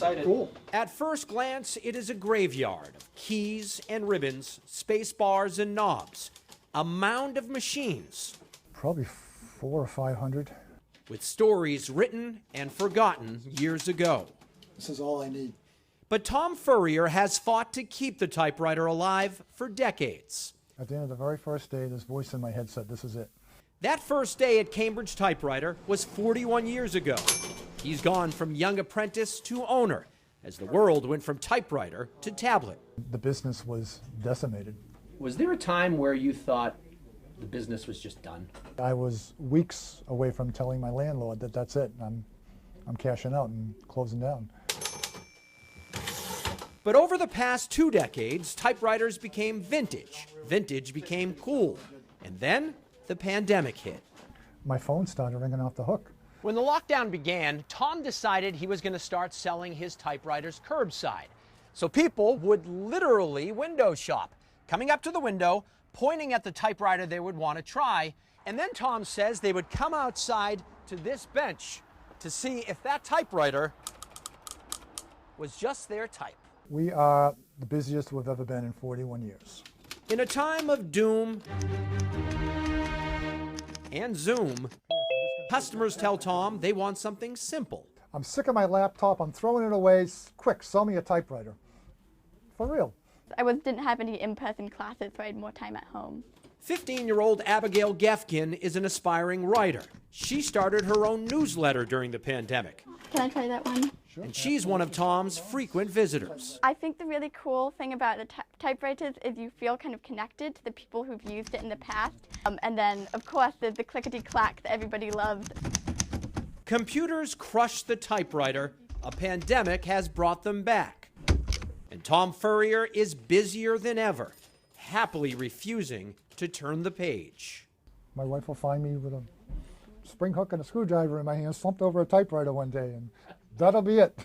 excited. Cool. At first glance, it is a graveyard of keys and ribbons, space bars and knobs, a mound of machines. Probably 400 or 500. With stories written and forgotten years ago. This is all I need. But Tom Furrier has fought to keep the typewriter alive for decades. At the end of the very first day, this voice in my head said, this is it. That first day at Cambridge Typewriter was 41 years ago. He's gone from young apprentice to owner as the world went from typewriter to tablet. The business was decimated. Was there a time where you thought the business was just done? I was weeks away from telling my landlord that that's it. I'm cashing out and closing down. But over the past 2 decades, typewriters became vintage. Vintage became cool. And then the pandemic hit. My phone started ringing off the hook. When the lockdown began, Tom decided he was going to start selling his typewriters curbside. So people would literally window shop, coming up to the window, pointing at the typewriter they would want to try, and then Tom says they would come outside to this bench to see if that typewriter was just their type. We are the busiest we've ever been in 41 years. In a time of doom and Zoom, customers tell Tom they want something simple. I'm sick of my laptop. I'm throwing it away. Quick, sell me a typewriter. For real. I didn't have any in-person classes, so I had more time at home. 15-year-old Abigail Gefkin is an aspiring writer. She started her own newsletter during the pandemic. Can I try that one? Sure. And she's one of Tom's frequent visitors. I think the really cool thing about the typewriters is you feel kind of connected to the people who've used it in the past. And then, of course, there's the clickety-clack that everybody loves. Computers crushed the typewriter. A pandemic has brought them back. And Tom Furrier is busier than ever, happily refusing to turn the page. My wife will find me with a spring hook and a screwdriver in my hand, slumped over a typewriter one day, and that'll be it.